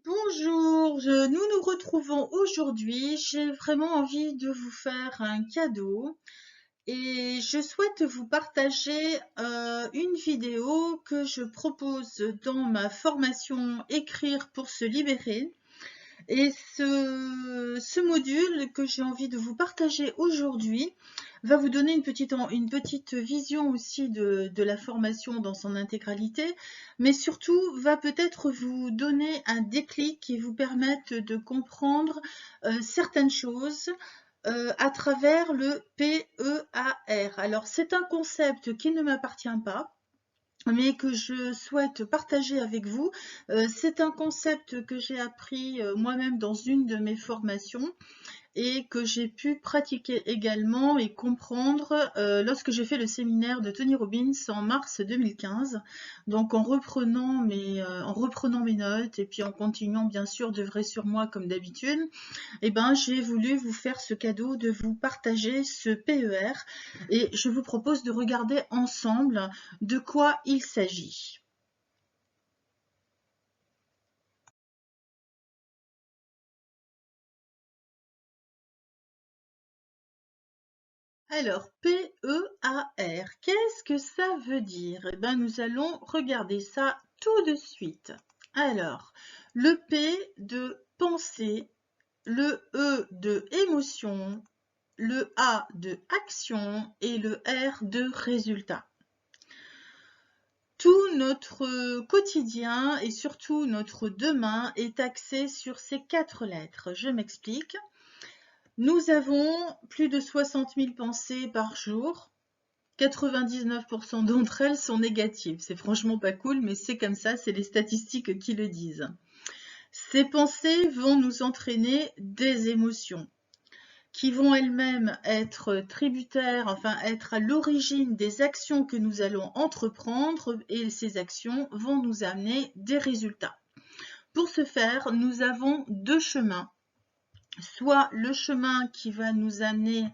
Bonjour, nous nous retrouvons aujourd'hui. J'ai vraiment envie de vous faire un cadeau et je souhaite vous partager une vidéo que je propose dans ma formation Écrire pour se libérer. Et ce module que j'ai envie de vous partager aujourd'hui va vous donner une petite vision aussi de la formation dans son intégralité, mais surtout va peut-être vous donner un déclic qui vous permette de comprendre certaines choses à travers le PEAR. Alors, c'est un concept qui ne m'appartient pas, mais que je souhaite partager avec vous. C'est un concept que j'ai appris moi-même dans une de mes formations et que j'ai pu pratiquer également et comprendre lorsque j'ai fait le séminaire de Tony Robbins en mars 2015. Donc en reprenant mes notes et puis en continuant bien sûr d'œuvrer sur moi comme d'habitude, j'ai voulu vous faire ce cadeau de vous partager ce PER et je vous propose de regarder ensemble de quoi il s'agit. Alors, PEAR, qu'est-ce que ça veut dire? Nous allons regarder ça tout de suite. Alors, le P de pensée, le E de émotion, le A de action et le R de résultat. Tout notre quotidien et surtout notre demain est axé sur ces 4 lettres. Je m'explique. Nous avons plus de 60 000 pensées par jour. 99% d'entre elles sont négatives. C'est franchement pas cool, mais c'est comme ça, c'est les statistiques qui le disent. Ces pensées vont nous entraîner des émotions qui vont elles-mêmes être tributaires, enfin être à l'origine des actions que nous allons entreprendre, et ces actions vont nous amener des résultats. Pour ce faire, nous avons 2 chemins. Soit le chemin qui va nous amener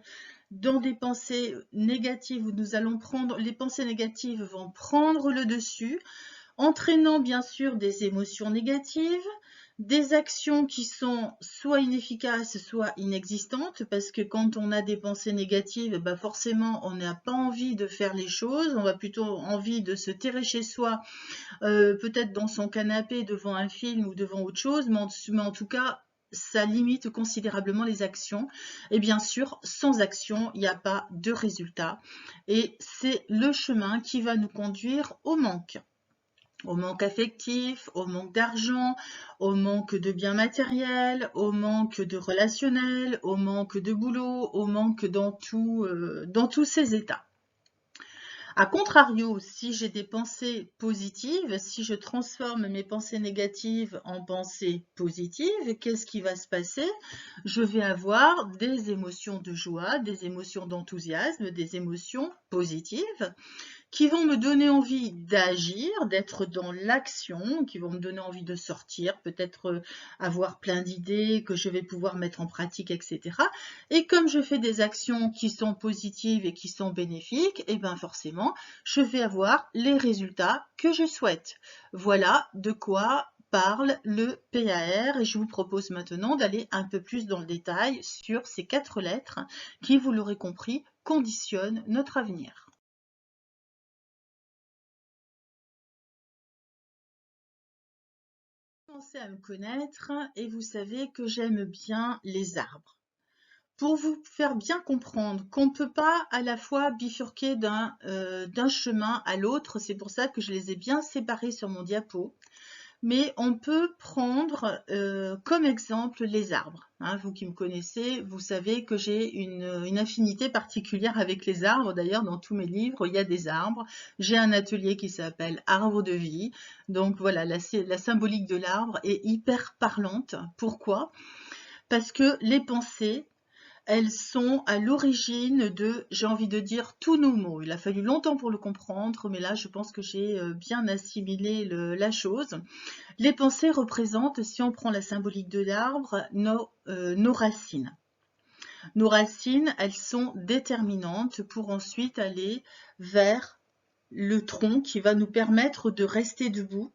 dans des pensées négatives où nous allons prendre, les pensées négatives vont prendre le dessus, entraînant bien sûr des émotions négatives, des actions qui sont soit inefficaces, soit inexistantes, parce que quand on a des pensées négatives, forcément on n'a pas envie de faire les choses, on va plutôt envie de se terrer chez soi, peut-être dans son canapé devant un film ou devant autre chose, mais en tout cas, ça limite considérablement les actions. Et bien sûr, sans action, il n'y a pas de résultat. Et c'est le chemin qui va nous conduire au manque affectif, au manque d'argent, au manque de biens matériels, au manque de relationnel, au manque de boulot, au manque dans tous ces états. A contrario, si j'ai des pensées positives, si je transforme mes pensées négatives en pensées positives, qu'est-ce qui va se passer? Je vais avoir des émotions de joie, des émotions d'enthousiasme, des émotions positives qui vont me donner envie d'agir, d'être dans l'action, qui vont me donner envie de sortir, peut-être avoir plein d'idées que je vais pouvoir mettre en pratique, etc. Et comme je fais des actions qui sont positives et qui sont bénéfiques, et bien forcément, je vais avoir les résultats que je souhaite. Voilà de quoi parle le PAR et je vous propose maintenant d'aller un peu plus dans le détail sur ces 4 lettres qui, vous l'aurez compris, conditionnent notre avenir. Commencez à me connaître et vous savez que j'aime bien les arbres. Pour vous faire bien comprendre qu'on ne peut pas à la fois bifurquer d'un chemin à l'autre, c'est pour ça que je les ai bien séparés sur mon diapo, mais on peut prendre comme exemple les arbres. Hein, vous qui me connaissez, vous savez que j'ai une affinité particulière avec les arbres. D'ailleurs, dans tous mes livres, il y a des arbres. J'ai un atelier qui s'appelle Arbre de vie. Donc voilà, la symbolique de l'arbre est hyper parlante. Pourquoi? Parce que les pensées, elles sont à l'origine de, j'ai envie de dire, tous nos mots. Il a fallu longtemps pour le comprendre, mais là, je pense que j'ai bien assimilé la chose. Les pensées représentent, si on prend la symbolique de l'arbre, nos racines. Nos racines, elles sont déterminantes pour ensuite aller vers le tronc qui va nous permettre de rester debout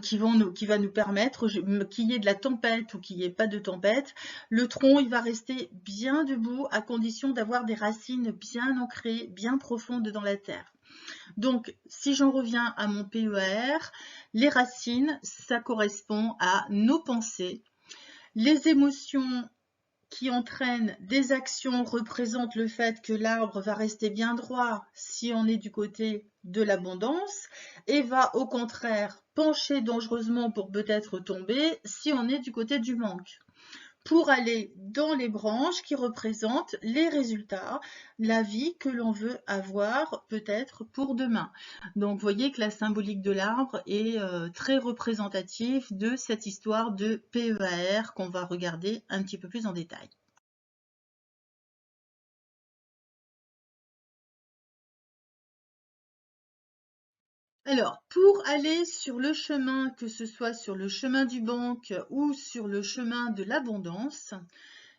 qui va nous permettre qu'il y ait de la tempête ou qu'il n'y ait pas de tempête. Le tronc, il va rester bien debout à condition d'avoir des racines bien ancrées, bien profondes dans la terre. Donc, si j'en reviens à mon PEAR, les racines, ça correspond à nos pensées. Les émotions qui entraînent des actions représentent le fait que l'arbre va rester bien droit si on est du côté de l'abondance et va au contraire pencher dangereusement pour peut-être tomber si on est du côté du manque, pour aller dans les branches qui représentent les résultats, la vie que l'on veut avoir peut-être pour demain. Donc vous voyez que la symbolique de l'arbre est très représentative de cette histoire de PEAR qu'on va regarder un petit peu plus en détail. Alors, pour aller sur le chemin, que ce soit sur le chemin du banque ou sur le chemin de l'abondance,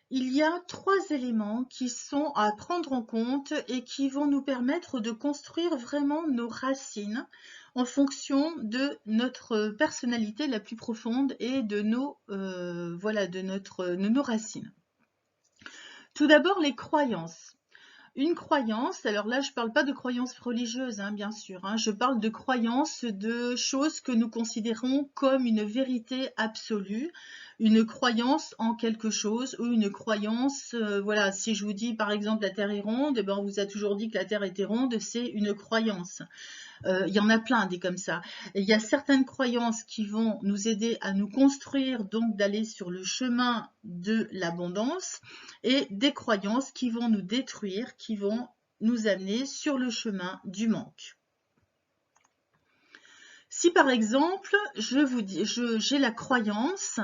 il y a 3 éléments qui sont à prendre en compte et qui vont nous permettre de construire vraiment nos racines en fonction de notre personnalité la plus profonde et de nos, de nos racines. Tout d'abord, les croyances. Une croyance, alors là je ne parle pas de croyances religieuses, hein, bien sûr, hein, je parle de croyances, de choses que nous considérons comme une vérité absolue, une croyance en quelque chose ou une croyance, voilà, si je vous dis par exemple la Terre est ronde, eh ben, on vous a toujours dit que la Terre était ronde, c'est une croyance. Il y en a plein des comme ça. Et il y a certaines croyances qui vont nous aider à nous construire, donc d'aller sur le chemin de l'abondance, et des croyances qui vont nous détruire, qui vont nous amener sur le chemin du manque. Si par exemple, j'ai la croyance,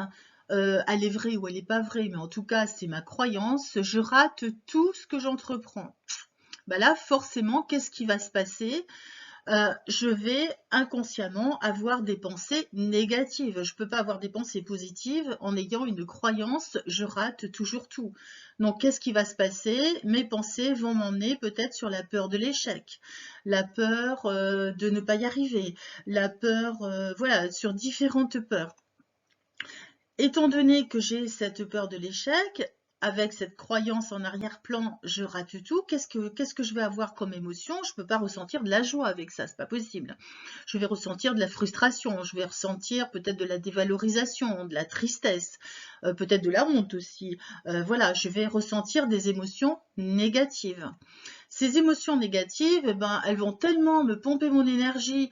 elle est vraie ou elle n'est pas vraie, mais en tout cas c'est ma croyance, je rate tout ce que j'entreprends. Ben là, forcément, qu'est-ce qui va se passer? Je vais inconsciemment avoir des pensées négatives. Je ne peux pas avoir des pensées positives en ayant une croyance « je rate toujours tout ». Donc, qu'est-ce qui va se passer? Mes pensées vont m'emmener peut-être sur la peur de l'échec, la peur de ne pas y arriver, la peur, voilà, sur différentes peurs. Étant donné que j'ai cette peur de l'échec, avec cette croyance en arrière-plan, je rate tout, qu'est-ce que je vais avoir comme émotion? Je ne peux pas ressentir de la joie avec ça, c'est pas possible. Je vais ressentir de la frustration, je vais ressentir peut-être de la dévalorisation, de la tristesse, peut-être de la honte aussi. Voilà, je vais ressentir des émotions négatives. Ces émotions négatives, eh ben, elles vont tellement me pomper mon énergie,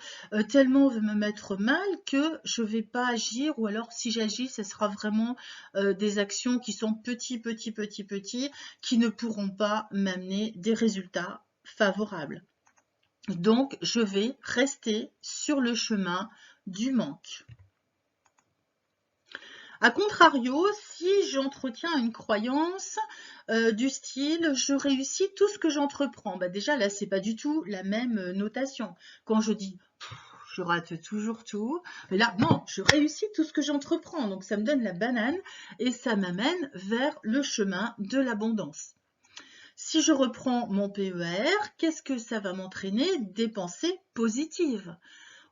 tellement me mettre mal que je ne vais pas agir, ou alors si j'agis, ce sera vraiment des actions qui sont petits, qui ne pourront pas m'amener des résultats favorables. Donc, je vais rester sur le chemin du manque. A contrario, si j'entretiens une croyance du style « je réussis tout ce que j'entreprends », bah déjà là, c'est pas du tout la même notation. Quand je dis « je rate toujours tout », mais là, non, je réussis tout ce que j'entreprends. Donc, ça me donne la banane et ça m'amène vers le chemin de l'abondance. Si je reprends mon PEAR, qu'est-ce que ça va m'entraîner? Des pensées positives.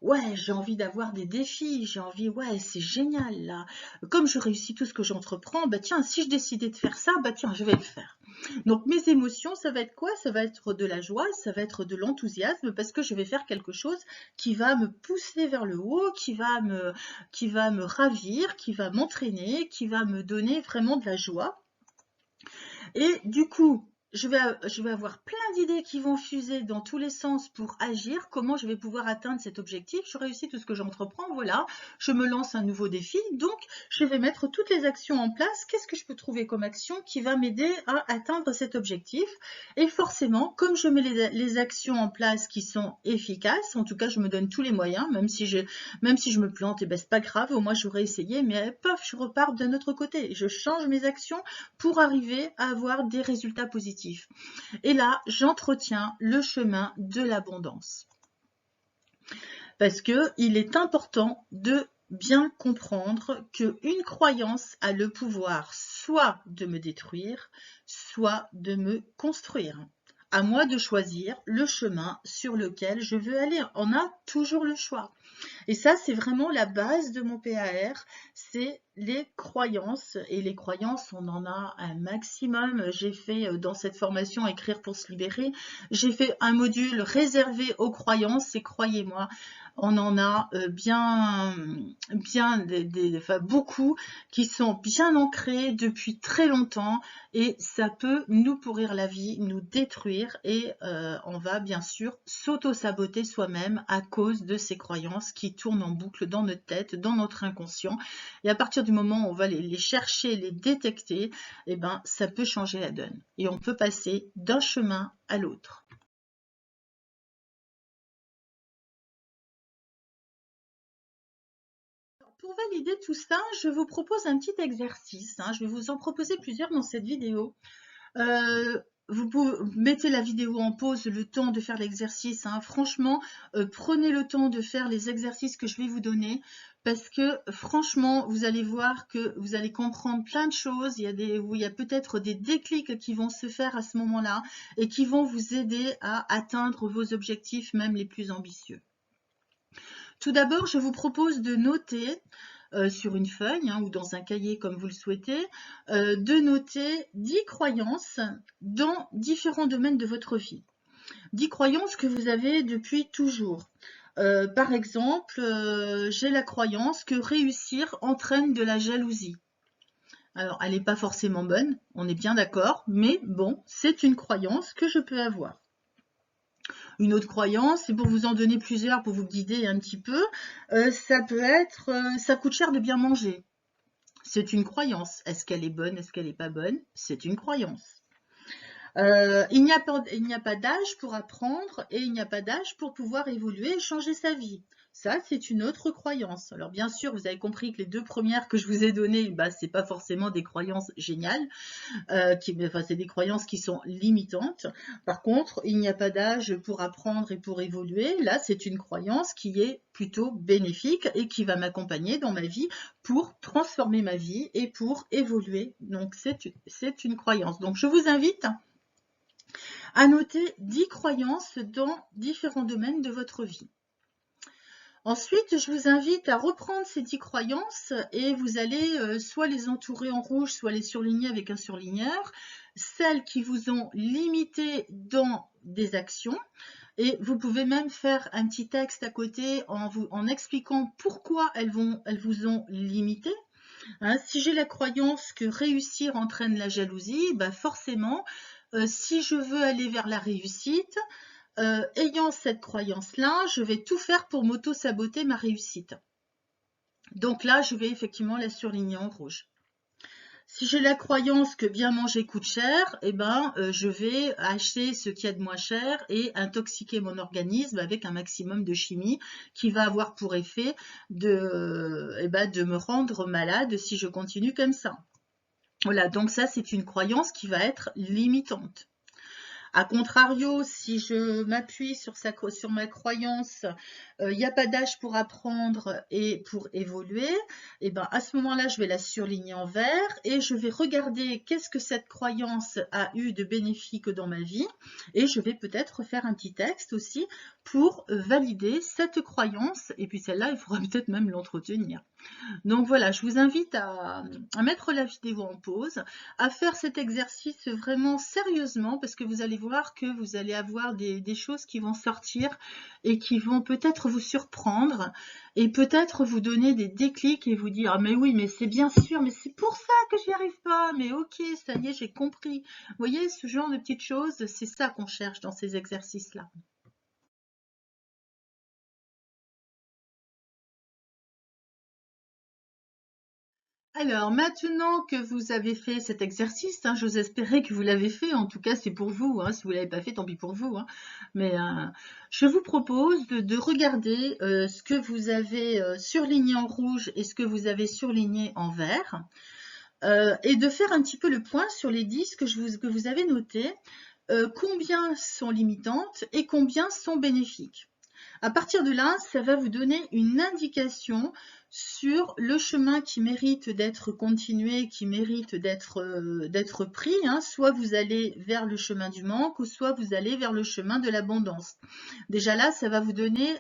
Ouais, j'ai envie d'avoir des défis, j'ai envie, ouais, c'est génial là. Comme je réussis tout ce que j'entreprends, bah tiens, si je décidais de faire ça, bah tiens, je vais le faire. Donc mes émotions, ça va être quoi? Ça va être de la joie, ça va être de l'enthousiasme parce que je vais faire quelque chose qui va me pousser vers le haut, qui va me ravir, qui va m'entraîner, qui va me donner vraiment de la joie. Et du coup, je vais avoir plein d'idées qui vont fuser dans tous les sens pour agir. Comment je vais pouvoir atteindre cet objectif? Je réussis tout ce que j'entreprends, voilà. Je me lance un nouveau défi, donc je vais mettre toutes les actions en place. Qu'est-ce que je peux trouver comme action qui va m'aider à atteindre cet objectif? Et forcément, comme je mets les actions en place qui sont efficaces, en tout cas, je me donne tous les moyens, même si je me plante, et ben c'est pas grave, au moins j'aurais essayé, mais paf, je repars d'un autre côté. Je change mes actions pour arriver à avoir des résultats positifs. Et là, j'entretiens le chemin de l'abondance. Parce qu'il est important de bien comprendre qu'une croyance a le pouvoir soit de me détruire, soit de me construire. à moi de choisir le chemin sur lequel je veux aller. On a toujours le choix. Et ça, c'est vraiment la base de mon PAR, c'est les croyances. Et les croyances, on en a un maximum. J'ai fait dans cette formation Écrire pour se libérer, j'ai fait un module réservé aux croyances et croyez-moi, on en a enfin, beaucoup qui sont bien ancrés depuis très longtemps et ça peut nous pourrir la vie, nous détruire et on va bien sûr s'auto-saboter soi-même à cause de ces croyances qui tournent en boucle dans notre tête, dans notre inconscient. Et à partir du moment où on va les chercher, les détecter, eh ben, ça peut changer la donne et on peut passer d'un chemin à l'autre. Pour valider tout ça, je vous propose un petit exercice. Je vais vous en proposer plusieurs dans cette vidéo. Vous mettez la vidéo en pause, le temps de faire l'exercice. Franchement, prenez le temps de faire les exercices que je vais vous donner parce que franchement, vous allez voir que vous allez comprendre plein de choses. Il y a peut-être des déclics qui vont se faire à ce moment-là et qui vont vous aider à atteindre vos objectifs, même les plus ambitieux. Tout d'abord, je vous propose de noter sur une feuille ou dans un cahier comme vous le souhaitez, de noter 10 croyances dans différents domaines de votre vie. 10 croyances que vous avez depuis toujours. Par exemple, j'ai la croyance que réussir entraîne de la jalousie. Alors, elle n'est pas forcément bonne, on est bien d'accord, mais bon, c'est une croyance que je peux avoir. Une autre croyance, et pour vous en donner plusieurs, pour vous guider un petit peu, ça peut être ça coûte cher de bien manger. C'est une croyance. Est-ce qu'elle est bonne? Est-ce qu'elle n'est pas bonne? C'est une croyance. Il n'y a pas d'âge pour apprendre et il n'y a pas d'âge pour pouvoir évoluer et changer sa vie. Ça, c'est une autre croyance. Alors bien sûr, vous avez compris que les deux premières que je vous ai données, c'est pas forcément des croyances géniales. C'est des croyances qui sont limitantes. Par contre, il n'y a pas d'âge pour apprendre et pour évoluer. Là, c'est une croyance qui est plutôt bénéfique et qui va m'accompagner dans ma vie pour transformer ma vie et pour évoluer. Donc, c'est une croyance. Donc, je vous invite à noter 10 croyances dans différents domaines de votre vie. Ensuite, je vous invite à reprendre ces 10 croyances et vous allez soit les entourer en rouge, soit les surligner avec un surligneur, celles qui vous ont limité dans des actions. Et vous pouvez même faire un petit texte à côté en expliquant pourquoi elles vous ont limité. Si j'ai la croyance que réussir entraîne la jalousie, forcément, si je veux aller vers la réussite, ayant cette croyance-là, je vais tout faire pour m'auto-saboter ma réussite. Donc là, je vais effectivement la surligner en rouge. Si j'ai la croyance que bien manger coûte cher, je vais acheter ce qu'il y a de moins cher et intoxiquer mon organisme avec un maximum de chimie qui va avoir pour effet de me rendre malade si je continue comme ça. Voilà, donc ça, c'est une croyance qui va être limitante. A contrario, si je m'appuie sur ma croyance, il n'y a pas d'âge pour apprendre et pour évoluer, à ce moment-là, je vais la surligner en vert et je vais regarder qu'est-ce que cette croyance a eu de bénéfique dans ma vie et je vais peut-être faire un petit texte aussi pour valider cette croyance et puis celle-là, il faudra peut-être même l'entretenir. Donc voilà, je vous invite à mettre la vidéo en pause, à faire cet exercice vraiment sérieusement parce que vous allez voir que vous allez avoir des choses qui vont sortir et qui vont peut-être vous surprendre et peut-être vous donner des déclics et vous dire « Ah mais oui, mais c'est bien sûr, mais c'est pour ça que j'y arrive pas, mais ok, ça y est, j'ai compris. » Vous voyez, ce genre de petites choses, c'est ça qu'on cherche dans ces exercices-là. Alors, maintenant que vous avez fait cet exercice, j'ose espérer que vous l'avez fait, en tout cas c'est pour vous, si vous ne l'avez pas fait, tant pis pour vous. Mais je vous propose de regarder ce que vous avez surligné en rouge et ce que vous avez surligné en vert, et de faire un petit peu le point sur les 10 que vous avez notés, combien sont limitantes et combien sont bénéfiques. À partir de là, ça va vous donner une indication sur le chemin qui mérite d'être continué, qui mérite d'être pris, hein. Soit vous allez vers le chemin du manque, ou soit vous allez vers le chemin de l'abondance. Déjà là, ça va vous donner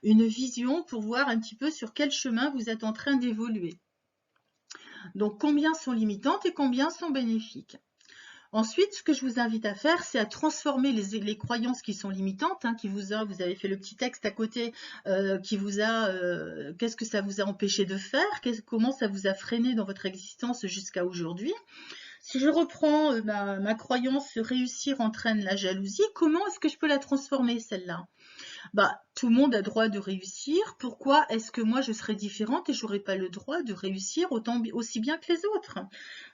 une vision pour voir un petit peu sur quel chemin vous êtes en train d'évoluer. Donc, combien sont limitantes et combien sont bénéfiques. Ensuite, ce que je vous invite à faire, c'est à transformer les croyances qui sont limitantes, hein, vous avez fait le petit texte à côté, qu'est-ce que ça vous a empêché de faire, comment ça vous a freiné dans votre existence jusqu'à aujourd'hui. Si je reprends ma croyance « réussir entraîne la jalousie », comment est-ce que je peux la transformer, celle-là? Tout le monde a droit de réussir. Pourquoi est-ce que moi je serais différente et j'aurais pas le droit de réussir aussi bien que les autres?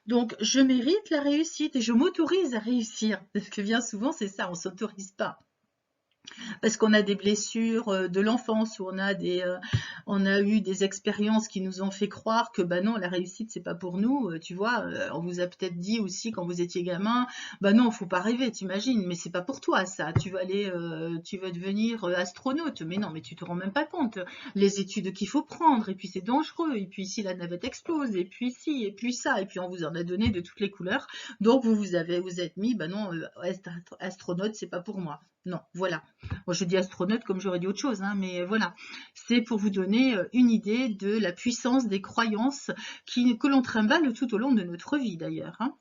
Donc je mérite la réussite et je m'autorise à réussir. Parce que bien souvent c'est ça, on s'autorise pas. Parce qu'on a des blessures de l'enfance, ou on a eu des expériences qui nous ont fait croire que non, la réussite c'est pas pour nous, tu vois. On vous a peut-être dit aussi quand vous étiez gamin, non, faut pas rêver, t'imagines, mais c'est pas pour toi ça. Tu vas devenir astronaute, mais non, mais tu te rends même pas compte les études qu'il faut prendre, et puis c'est dangereux, et puis si la navette explose, et puis si, et puis ça, et puis on vous en a donné de toutes les couleurs. Donc vous êtes mis, non, astronaute c'est pas pour moi. Non, voilà. Moi, je dis astronaute comme j'aurais dit autre chose, hein, mais voilà. C'est pour vous donner une idée de la puissance des croyances que l'on trimballe tout au long de notre vie, d'ailleurs, hein.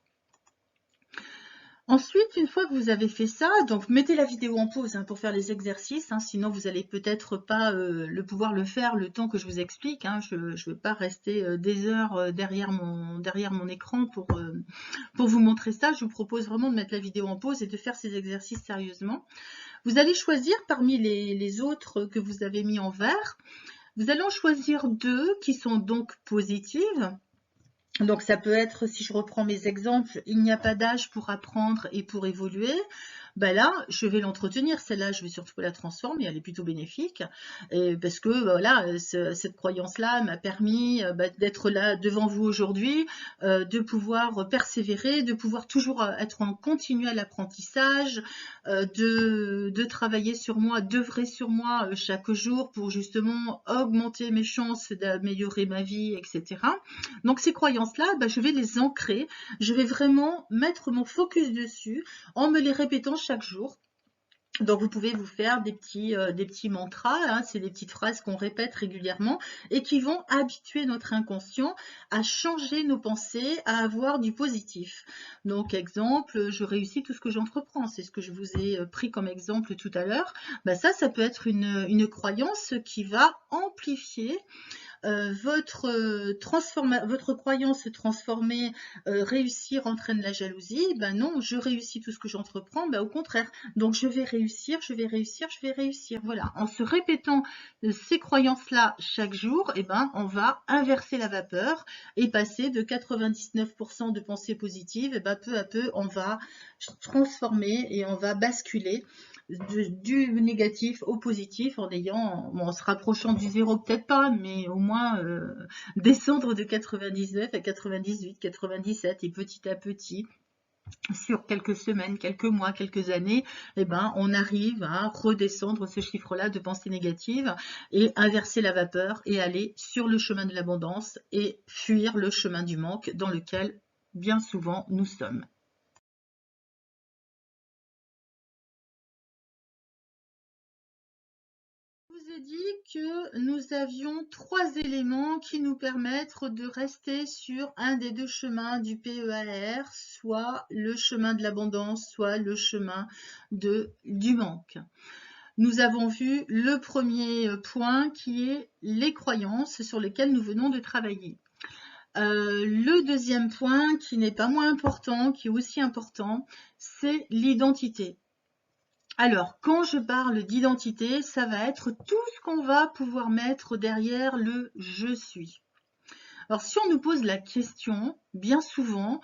Ensuite, une fois que vous avez fait ça, donc mettez la vidéo en pause, hein, pour faire les exercices, hein, sinon vous n'allez peut-être pas pouvoir le faire le temps que je vous explique, hein. Je ne veux pas rester des heures derrière mon écran pour vous montrer ça. Je vous propose vraiment de mettre la vidéo en pause et de faire ces exercices sérieusement. Vous allez choisir parmi les autres que vous avez mis en vert. Vous allez en choisir 2 qui sont donc positives. Donc ça peut être, si je reprends mes exemples, il n'y a pas d'âge pour apprendre et pour évoluer. Là, je vais l'entretenir. Celle-là, je vais surtout la transformer. Elle est plutôt bénéfique. Parce que voilà, cette croyance-là m'a permis d'être là devant vous aujourd'hui, de pouvoir persévérer, de pouvoir toujours être en continuel apprentissage, de travailler sur moi, d'œuvrer sur moi chaque jour pour justement augmenter mes chances d'améliorer ma vie, etc. Donc ces croyances-là, je vais les ancrer. Je vais vraiment mettre mon focus dessus en me les répétant chaque jour. Donc vous pouvez vous faire des petits mantras, hein, c'est des petites phrases qu'on répète régulièrement et qui vont habituer notre inconscient à changer nos pensées, à avoir du positif. Donc exemple, je réussis tout ce que j'entreprends, c'est ce que je vous ai pris comme exemple tout à l'heure. Ça peut être une croyance qui va amplifier votre croyance transformée, réussir entraîne la jalousie. Non, je réussis tout ce que j'entreprends, au contraire. Donc je vais réussir, je vais réussir, je vais réussir. Voilà, en se répétant ces croyances-là chaque jour, on va inverser la vapeur et passer de 99% de pensées positives, peu à peu, on va transformer et on va basculer du négatif au positif en se rapprochant du zéro, peut-être pas, mais au moins descendre de 99 à 98, 97 et petit à petit, sur quelques semaines, quelques mois, quelques années, on arrive à redescendre ce chiffre-là de pensée négative et inverser la vapeur et aller sur le chemin de l'abondance et fuir le chemin du manque dans lequel bien souvent nous sommes. Je vous ai dit que nous avions 3 éléments qui nous permettent de rester sur un des 2 chemins du PEAR, soit le chemin de l'abondance, soit le chemin du manque. Nous avons vu le premier point qui est les croyances sur lesquelles nous venons de travailler. Le deuxième point, qui n'est pas moins important, qui est aussi important, c'est l'identité. Alors, quand je parle d'identité, ça va être tout ce qu'on va pouvoir mettre derrière le « je suis ». Alors, si on nous pose la question, bien souvent,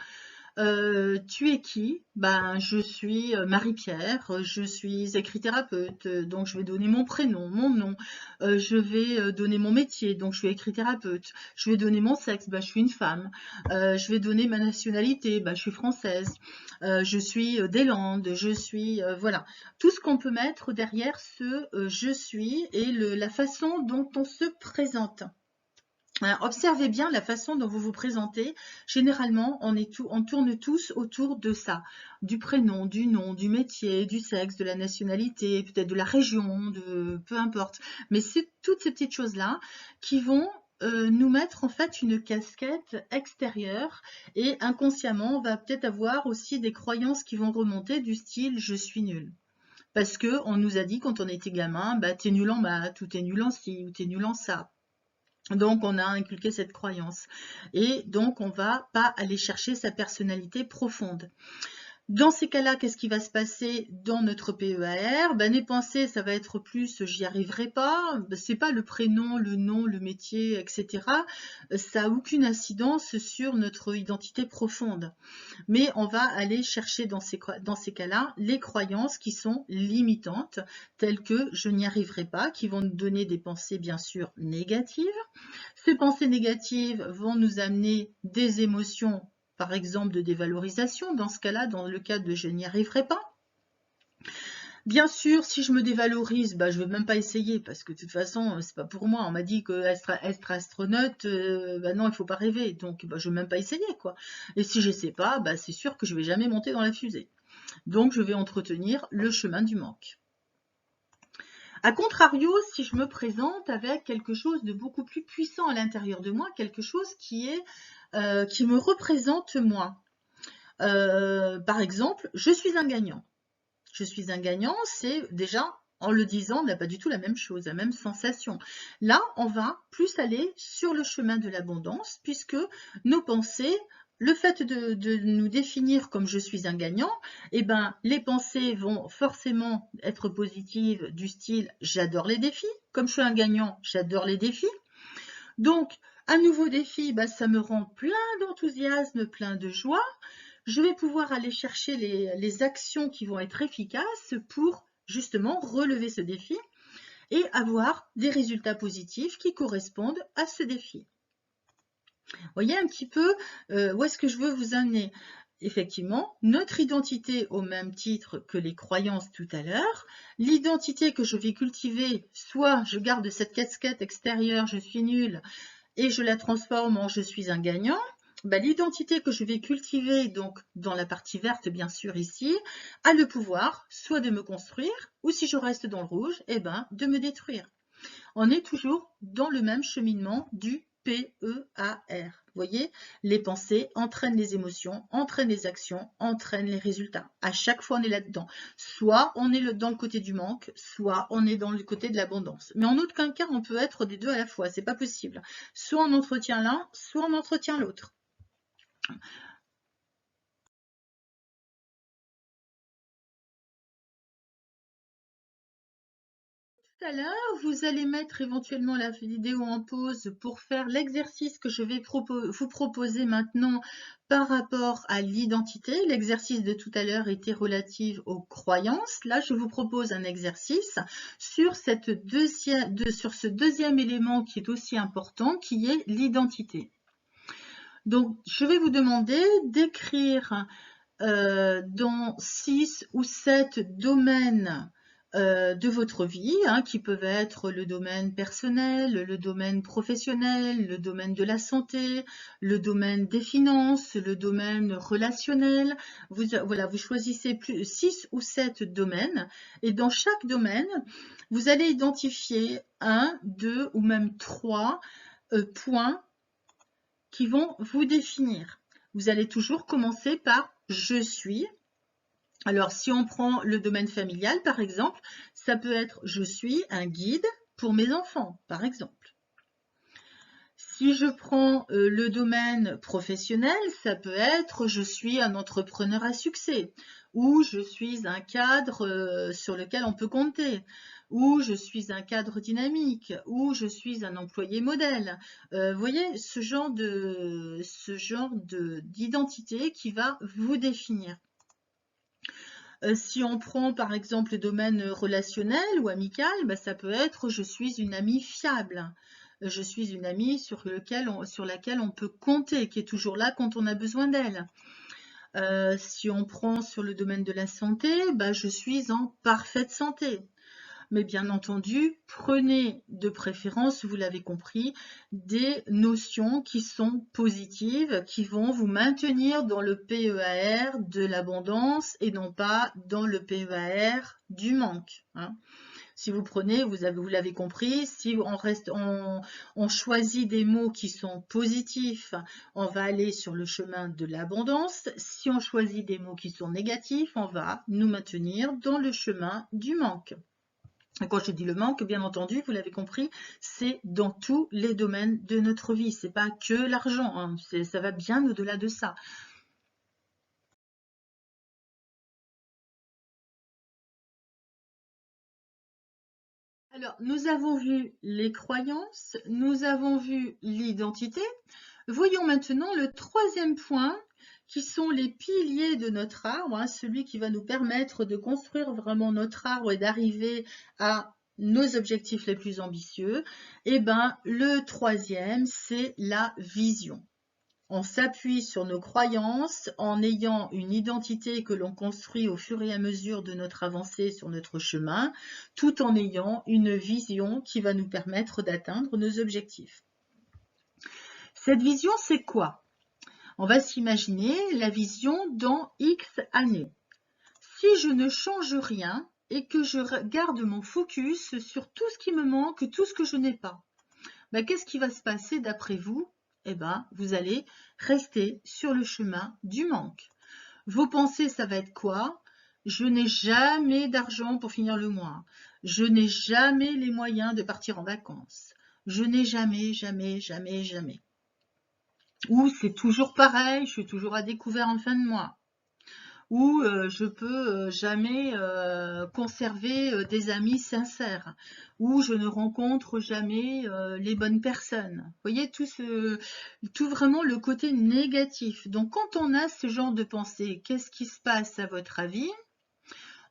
Tu es qui? Ben, je suis Marie-Pierre, je suis écrit-thérapeute, donc je vais donner mon prénom, mon nom. Je vais donner mon métier, donc je suis écrit-thérapeute. Je vais donner mon sexe, ben, je suis une femme. Je vais donner ma nationalité, ben, je suis française. Je suis des Landes, je suis... voilà. Tout ce qu'on peut mettre derrière ce je suis et la façon dont on se présente. Alors, observez bien la façon dont vous vous présentez. Généralement, on tourne tous autour de ça, du prénom, du nom, du métier, du sexe, de la nationalité, peut-être de la région, peu importe. Mais c'est toutes ces petites choses-là qui vont nous mettre en fait une casquette extérieure et inconsciemment, on va peut-être avoir aussi des croyances qui vont remonter du style « je suis nul ». Parce qu'on nous a dit quand on était gamin, bah, t'es nul en maths, ou t'es nul en ci, ou t'es nul en ça. Donc, on a inculqué cette croyance. Et donc, on ne va pas aller chercher sa personnalité profonde. Dans ces cas-là, qu'est-ce qui va se passer dans notre PEAR? Ben, les pensées, ça va être plus j'y arriverai pas, c'est pas le prénom, le nom, le métier, etc. Ça n'a aucune incidence sur notre identité profonde. Mais on va aller chercher dans ces cas-là les croyances qui sont limitantes, telles que je n'y arriverai pas, qui vont nous donner des pensées bien sûr négatives. Ces pensées négatives vont nous amener des émotions, par exemple de dévalorisation, dans ce cas-là, dans le cas de je n'y arriverai pas. Bien sûr, si je me dévalorise, bah, je ne vais même pas essayer parce que de toute façon, c'est pas pour moi. On m'a dit que être astronaute, bah non, il faut pas rêver. Donc, bah, je ne vais même pas essayer, quoi. Et si je sais pas, bah, c'est sûr que je vais jamais monter dans la fusée. Donc, je vais entretenir le chemin du manque. A contrario, si je me présente avec quelque chose de beaucoup plus puissant à l'intérieur de moi, quelque chose qui me représente moi. Par exemple, je suis un gagnant. Je suis un gagnant, c'est déjà, en le disant, on n'a pas du tout la même chose, la même sensation. Là, on va plus aller sur le chemin de l'abondance, puisque nos pensées, le fait de nous définir comme je suis un gagnant, eh ben, les pensées vont forcément être positives du style j'adore les défis. Comme je suis un gagnant, j'adore les défis. Donc, un nouveau défi, bah, ça me rend plein d'enthousiasme, plein de joie. Je vais pouvoir aller chercher les actions qui vont être efficaces pour justement relever ce défi et avoir des résultats positifs qui correspondent à ce défi. Vous voyez un petit peu où est-ce que je veux vous amener. Effectivement, notre identité au même titre que les croyances tout à l'heure, l'identité que je vais cultiver, soit je garde cette casquette extérieure, je suis nul, et je la transforme en je suis un gagnant, bah, l'identité que je vais cultiver, donc dans la partie verte bien sûr ici, a le pouvoir soit de me construire, ou si je reste dans le rouge, eh ben, de me détruire. On est toujours dans le même cheminement du PEAR. Vous voyez, les pensées entraînent les émotions, entraînent les actions, entraînent les résultats. À chaque fois, on est là-dedans. Soit on est dans le côté du manque, soit on est dans le côté de l'abondance. Mais en aucun cas, on peut être des deux à la fois. C'est pas possible. Soit on entretient l'un, soit on entretient l'autre. Tout à l'heure, vous allez mettre éventuellement la vidéo en pause pour faire l'exercice que je vais vous proposer maintenant par rapport à l'identité. L'exercice de tout à l'heure était relatif aux croyances. Là, je vous propose un exercice sur ce deuxième élément qui est aussi important, qui est l'identité. Donc, je vais vous demander d'écrire dans 6 ou 7 domaines de votre vie, hein, qui peuvent être le domaine personnel, le domaine professionnel, le domaine de la santé, le domaine des finances, le domaine relationnel. Voilà, vous choisissez 6 ou 7 domaines et dans chaque domaine, vous allez identifier 1, 2 ou même 3 points qui vont vous définir. Vous allez toujours commencer par « je suis ». Alors, si on prend le domaine familial, par exemple, ça peut être « je suis un guide pour mes enfants », par exemple. Si je prends le domaine professionnel, ça peut être « je suis un entrepreneur à succès » ou « je suis un cadre sur lequel on peut compter » ou je suis un cadre dynamique, ou je suis un employé modèle. Vous voyez, ce genre d'identité qui va vous définir. Si on prend par exemple le domaine relationnel ou amical, bah, ça peut être je suis une amie fiable. Je suis une amie sur laquelle on peut compter, qui est toujours là quand on a besoin d'elle. Si on prend sur le domaine de la santé, bah, je suis en parfaite santé. Mais bien entendu, prenez de préférence, vous l'avez compris, des notions qui sont positives, qui vont vous maintenir dans le PEAR de l'abondance et non pas dans le PEAR du manque. Hein. Si vous prenez, vous l'avez compris, si on choisit des mots qui sont positifs, on va aller sur le chemin de l'abondance. Si on choisit des mots qui sont négatifs, on va nous maintenir dans le chemin du manque. Et quand je dis le manque, bien entendu, vous l'avez compris, c'est dans tous les domaines de notre vie. C'est pas que l'argent, hein, ça va bien au-delà de ça. Alors, nous avons vu les croyances, nous avons vu l'identité. Voyons maintenant le troisième point, qui sont les piliers de notre arbre, hein, celui qui va nous permettre de construire vraiment notre arbre et d'arriver à nos objectifs les plus ambitieux. Eh bien, le troisième, c'est la vision. On s'appuie sur nos croyances en ayant une identité que l'on construit au fur et à mesure de notre avancée sur notre chemin, tout en ayant une vision qui va nous permettre d'atteindre nos objectifs. Cette vision, c'est quoi? On va s'imaginer la vision dans X années. Si je ne change rien et que je garde mon focus sur tout ce qui me manque, tout ce que je n'ai pas, ben, qu'est-ce qui va se passer d'après vous? Eh ben, vous allez rester sur le chemin du manque. Vos pensées, ça va être quoi? Je n'ai jamais d'argent pour finir le mois. Je n'ai jamais les moyens de partir en vacances. Je n'ai jamais. Ou c'est toujours pareil, je suis toujours à découvert en fin de mois. Ou je peux jamais conserver des amis sincères. Ou je ne rencontre jamais les bonnes personnes. Vous voyez, tout vraiment le côté négatif. Donc quand on a ce genre de pensée, qu'est-ce qui se passe à votre avis?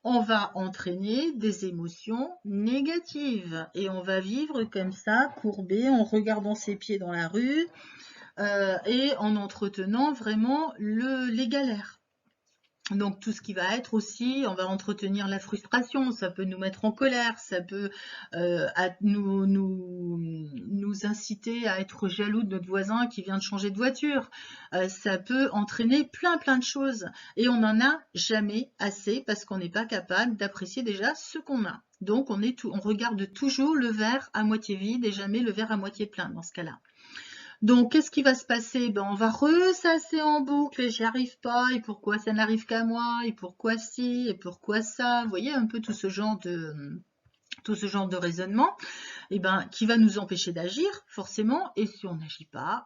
On va entraîner des émotions négatives et on va vivre comme ça, courbé, en regardant ses pieds dans la rue et en entretenant vraiment les galères. Donc tout ce qui va être aussi, on va entretenir la frustration, ça peut nous mettre en colère, ça peut nous inciter à être jaloux de notre voisin qui vient de changer de voiture. Ça peut entraîner plein de choses et on n'en a jamais assez parce qu'on n'est pas capable d'apprécier déjà ce qu'on a. Donc on regarde toujours le verre à moitié vide et jamais le verre à moitié plein dans ce cas-là. Donc, qu'est-ce qui va se passer? Ben, on va ressasser en boucle et j'y arrive pas, et pourquoi ça n'arrive qu'à moi, et pourquoi si, et pourquoi ça. Vous voyez un peu tout ce genre de raisonnement, qui va nous empêcher d'agir, forcément, et si on n'agit pas,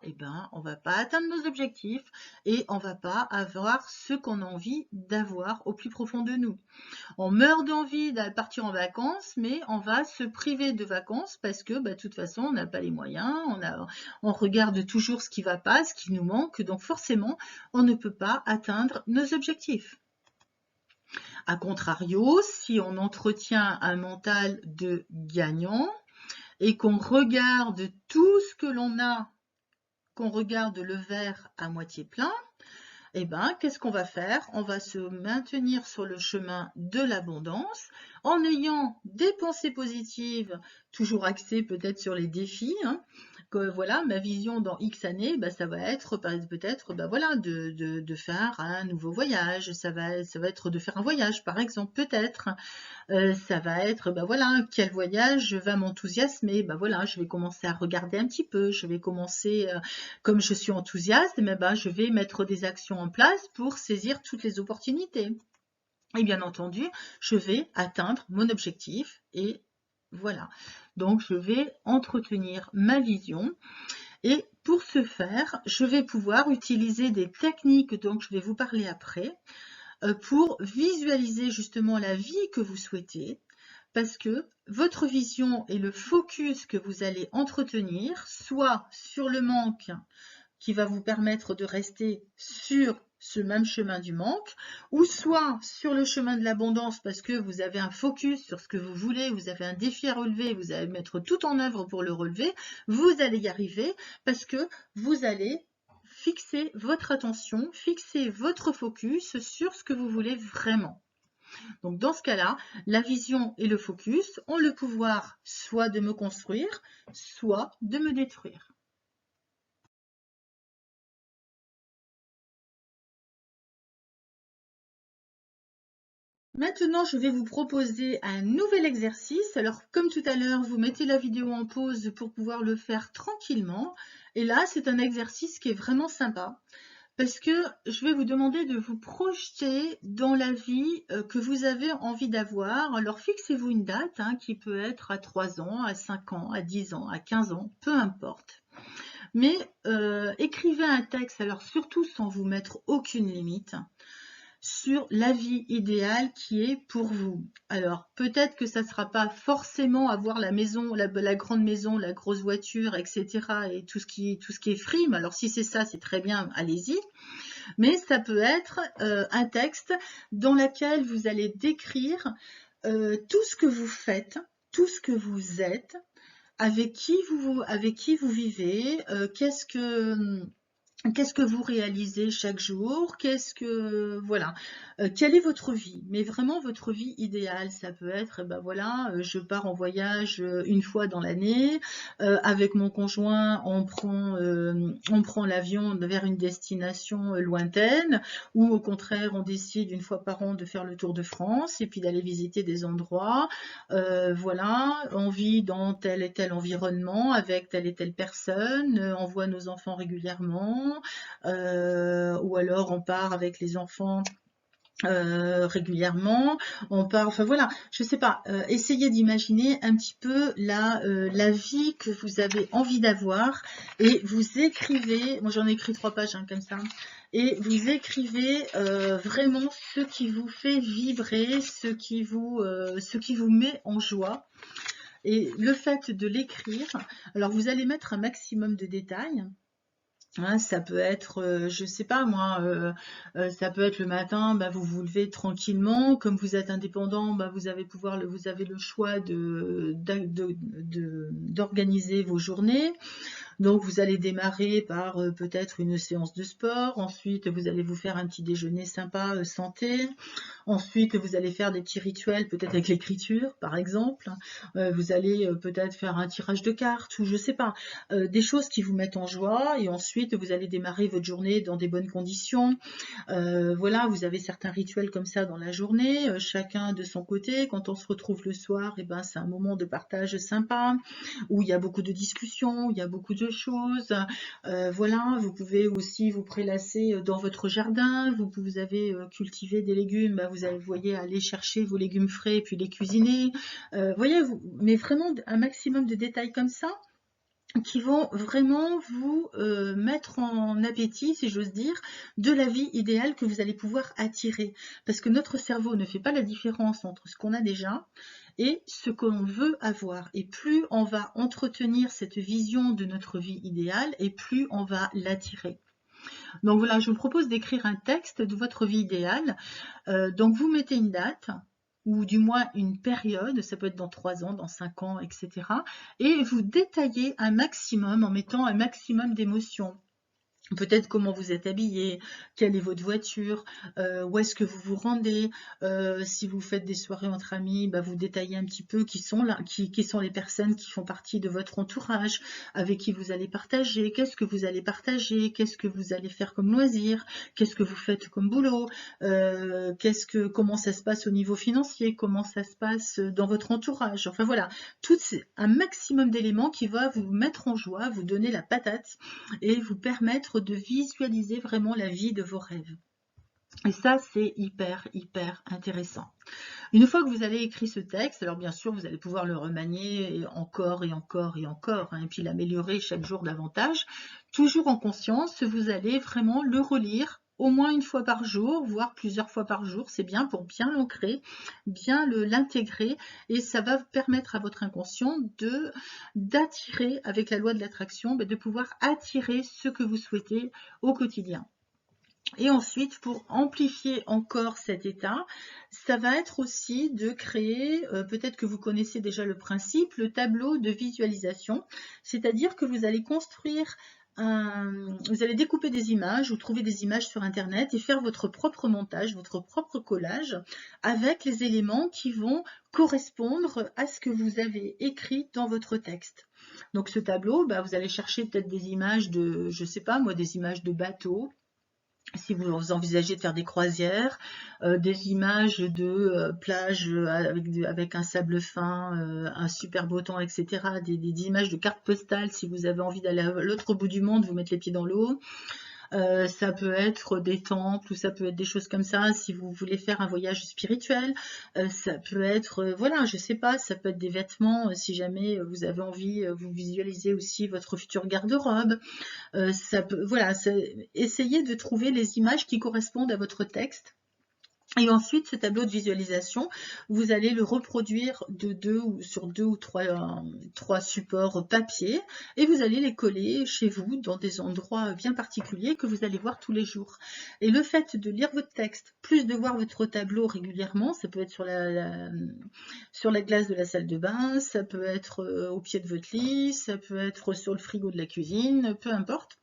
on va pas atteindre nos objectifs, et on va pas avoir ce qu'on a envie d'avoir au plus profond de nous. On meurt d'envie de partir en vacances, mais on va se priver de vacances parce que, de toute façon, on n'a pas les moyens, on regarde toujours ce qui va pas, ce qui nous manque, donc forcément, on ne peut pas atteindre nos objectifs. A contrario, si on entretient un mental de gagnant et qu'on regarde tout ce que l'on a, qu'on regarde le verre à moitié plein, qu'est-ce qu'on va faire? On va se maintenir sur le chemin de l'abondance en ayant des pensées positives, toujours axées peut-être sur les défis. Que voilà, ma vision dans X années, ça va être peut-être de faire un nouveau voyage, ça va être de faire un voyage par exemple, peut-être. Ça va être, quel voyage va m'enthousiasmer? Je vais commencer à regarder un petit peu, je vais commencer, comme je suis enthousiaste, je vais mettre des actions en place pour saisir toutes les opportunités. Et bien entendu, je vais atteindre mon objectif et voilà. Donc, je vais entretenir ma vision. Et pour ce faire, je vais pouvoir utiliser des techniques dont je vais vous parler après pour visualiser justement la vie que vous souhaitez, parce que votre vision et le focus que vous allez entretenir, soit sur le manque qui va vous permettre de rester sur ce même chemin du manque, ou soit sur le chemin de l'abondance parce que vous avez un focus sur ce que vous voulez, vous avez un défi à relever, vous allez mettre tout en œuvre pour le relever, vous allez y arriver parce que vous allez fixer votre attention, fixer votre focus sur ce que vous voulez vraiment. Donc dans ce cas-là, la vision et le focus ont le pouvoir soit de me construire, soit de me détruire. Maintenant, je vais vous proposer un nouvel exercice. Alors, comme tout à l'heure, vous mettez la vidéo en pause pour pouvoir le faire tranquillement. Et là, c'est un exercice qui est vraiment sympa parce que je vais vous demander de vous projeter dans la vie que vous avez envie d'avoir. Alors, fixez-vous une date qui peut être à 3 ans, à 5 ans, à 10 ans, à 15 ans, peu importe. Mais écrivez un texte, alors surtout sans vous mettre aucune limite, sur la vie idéale qui est pour vous. Alors, peut-être que ça ne sera pas forcément avoir la maison, la grande maison, la grosse voiture, etc. et tout ce qui est frime. Alors, si c'est ça, c'est très bien, allez-y. Mais ça peut être un texte dans lequel vous allez décrire tout ce que vous faites, tout ce que vous êtes, avec qui vous vivez, qu'est-ce que vous réalisez chaque jour, voilà, quelle est votre vie, mais vraiment votre vie idéale. Ça peut être, ben voilà, je pars en voyage une fois dans l'année, avec mon conjoint, on prend l'avion vers une destination lointaine, ou au contraire, on décide une fois par an de faire le tour de France, et puis d'aller visiter des endroits, voilà, on vit dans tel et tel environnement, avec telle et telle personne, on voit nos enfants régulièrement, ou alors on part avec les enfants régulièrement, on part, enfin voilà, je sais pas, essayez d'imaginer un petit peu la vie que vous avez envie d'avoir, et vous écrivez, moi j'en ai écrit 3 pages comme ça, et vous écrivez vraiment ce qui vous fait vibrer, ce qui vous met en joie. Et le fait de l'écrire, alors vous allez mettre un maximum de détails. Ça peut être, je sais pas moi, ça peut être le matin, bah, vous vous levez tranquillement, comme vous êtes indépendant, bah, vous avez le choix d'organiser vos journées. Donc vous allez démarrer par peut-être une séance de sport, ensuite vous allez vous faire un petit déjeuner sympa, santé, ensuite vous allez faire des petits rituels, peut-être avec l'écriture par exemple, vous allez peut-être faire un tirage de cartes, ou je sais pas, des choses qui vous mettent en joie, et ensuite vous allez démarrer votre journée dans des bonnes conditions. Voilà, vous avez certains rituels comme ça dans la journée, chacun de son côté. Quand on se retrouve le soir, et ben, c'est un moment de partage sympa, où il y a beaucoup de discussions, où il y a beaucoup de choses. Voilà, vous pouvez aussi vous prélasser dans votre jardin, vous avez cultivé des légumes, bah, vous voyez aller chercher vos légumes frais et puis les cuisiner. Voyez, mais vraiment un maximum de détails comme ça, qui vont vraiment vous mettre en appétit, si j'ose dire, de la vie idéale que vous allez pouvoir attirer. Parce que notre cerveau ne fait pas la différence entre ce qu'on a déjà et ce qu'on veut avoir. Et plus on va entretenir cette vision de notre vie idéale, et plus on va l'attirer. Donc voilà, je vous propose d'écrire un texte de votre vie idéale. Donc vous mettez une date, ou du moins une période, ça peut être dans 3 ans, dans 5 ans, etc. Et vous détaillez un maximum en mettant un maximum d'émotions. Peut-être comment vous êtes habillé, quelle est votre voiture, où est-ce que vous vous rendez, si vous faites des soirées entre amis, bah, vous détaillez un petit peu qui sont les personnes qui font partie de votre entourage, avec qui vous allez partager, qu'est-ce que vous allez partager, qu'est-ce que vous allez faire comme loisir, qu'est-ce que vous faites comme boulot, comment ça se passe au niveau financier, comment ça se passe dans votre entourage, enfin voilà, un maximum d'éléments qui va vous mettre en joie, vous donner la patate et vous permettre de visualiser vraiment la vie de vos rêves. Et ça, c'est hyper, hyper intéressant. Une fois que vous avez écrit ce texte, alors bien sûr, vous allez pouvoir le remanier encore et encore et encore, et puis l'améliorer chaque jour davantage. Toujours en conscience, vous allez vraiment le relire au moins une fois par jour, voire plusieurs fois par jour. C'est bien pour bien l'ancrer, bien l'intégrer, et ça va permettre à votre inconscient d'attirer, avec la loi de l'attraction, de pouvoir attirer ce que vous souhaitez au quotidien. Et ensuite, pour amplifier encore cet état, ça va être aussi de créer, peut-être que vous connaissez déjà le principe, le tableau de visualisation, c'est-à-dire que vous allez construire vous allez découper des images ou trouver des images sur internet et faire votre propre montage, votre propre collage avec les éléments qui vont correspondre à ce que vous avez écrit dans votre texte. Donc ce tableau, vous allez chercher peut-être des images de, je sais pas moi, des images de bateaux, si vous envisagez de faire des croisières, des images de plages avec un sable fin, un super beau temps, etc. Des images de cartes postales si vous avez envie d'aller à l'autre bout du monde, vous mettre les pieds dans l'eau. Ça peut être des temples, ou ça peut être des choses comme ça si vous voulez faire un voyage spirituel. Ça peut être, voilà, je sais pas, ça peut être des vêtements si jamais vous avez envie, vous visualisez aussi votre futur garde-robe. Voilà, essayez de trouver les images qui correspondent à votre texte. Et ensuite, ce tableau de visualisation, vous allez le reproduire sur deux ou trois supports papier, et vous allez les coller chez vous dans des endroits bien particuliers que vous allez voir tous les jours. Et le fait de lire votre texte, plus de voir votre tableau régulièrement, ça peut être sur la glace de la salle de bain, ça peut être au pied de votre lit, ça peut être sur le frigo de la cuisine, peu importe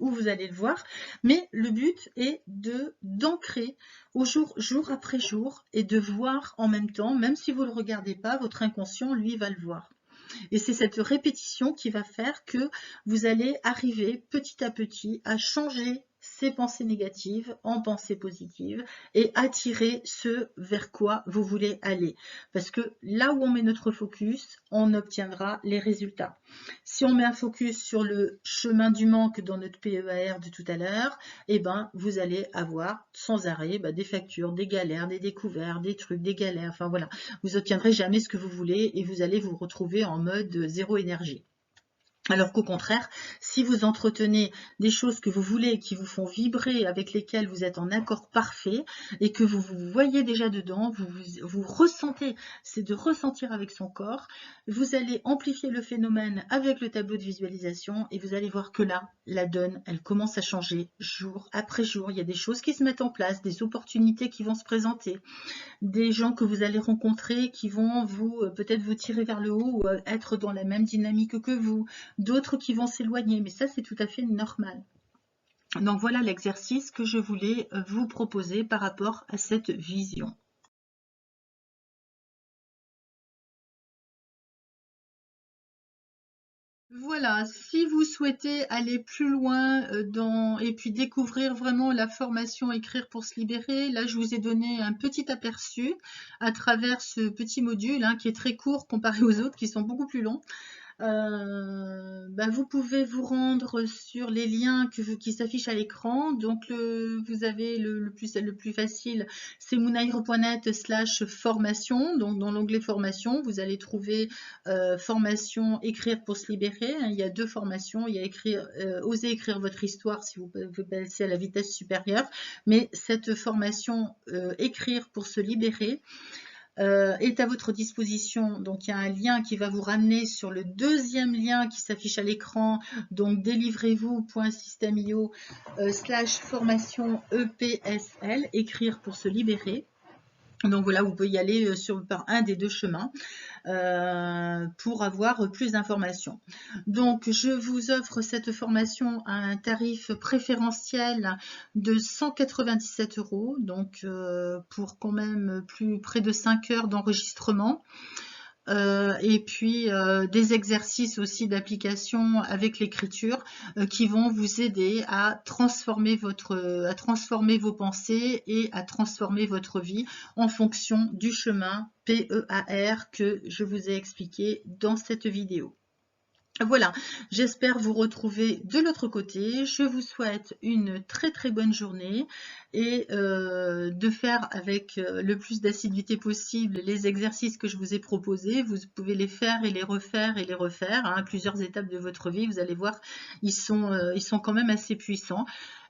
où vous allez le voir, mais le but est d'ancrer au jour après jour, et de voir en même temps, même si vous ne le regardez pas, votre inconscient, lui, va le voir. Et c'est cette répétition qui va faire que vous allez arriver petit à petit à changer ces pensées négatives en pensées positives et attirer ce vers quoi vous voulez aller. Parce que là où on met notre focus, on obtiendra les résultats. Si on met un focus sur le chemin du manque dans notre PEAR de tout à l'heure, vous allez avoir sans arrêt des factures, des galères, des découvertes, des trucs, des galères, enfin voilà. Vous n'obtiendrez jamais ce que vous voulez et vous allez vous retrouver en mode zéro énergie. Alors qu'au contraire, si vous entretenez des choses que vous voulez, qui vous font vibrer, avec lesquelles vous êtes en accord parfait, et que vous vous voyez déjà dedans, vous ressentez, c'est de ressentir avec son corps, vous allez amplifier le phénomène avec le tableau de visualisation, et vous allez voir que là, la donne, elle commence à changer jour après jour. Il y a des choses qui se mettent en place, des opportunités qui vont se présenter, des gens que vous allez rencontrer qui vont peut-être vous tirer vers le haut, ou être dans la même dynamique que vous, d'autres qui vont s'éloigner, mais ça c'est tout à fait normal. Donc voilà l'exercice que je voulais vous proposer par rapport à cette vision. Voilà, si vous souhaitez aller plus loin et puis découvrir vraiment la formation Écrire pour se libérer, là je vous ai donné un petit aperçu à travers ce petit module qui est très court comparé aux autres qui sont beaucoup plus longs. Vous pouvez vous rendre sur les liens qui s'affichent à l'écran. Donc vous avez le plus facile, c'est moonaire.net/formation. Donc dans l'onglet formation, vous allez trouver formation Écrire pour se libérer. Il y a deux formations. Il y a oser écrire votre histoire si vous passez à la vitesse supérieure. Mais cette formation Écrire pour se libérer est à votre disposition. Donc il y a un lien qui va vous ramener sur le deuxième lien qui s'affiche à l'écran, donc délivrez-vous.systemio/formation EPSL, écrire pour se libérer. Donc voilà, vous pouvez y aller par un des deux chemins pour avoir plus d'informations. Donc je vous offre cette formation à un tarif préférentiel de 197 €, donc pour quand même près de 5 heures d'enregistrement. Et puis des exercices aussi d'application avec l'écriture qui vont vous aider à transformer vos pensées et à transformer votre vie en fonction du chemin PEAR que je vous ai expliqué dans cette vidéo. Voilà, j'espère vous retrouver de l'autre côté. Je vous souhaite une très très bonne journée et de faire avec le plus d'assiduité possible les exercices que je vous ai proposés. Vous pouvez les faire et les refaire plusieurs étapes de votre vie. Vous allez voir, ils sont quand même assez puissants.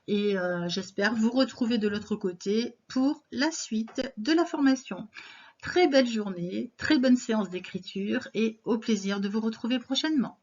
Et j'espère vous retrouver de l'autre côté pour la suite de la formation. Très belle journée, très bonne séance d'écriture et au plaisir de vous retrouver prochainement.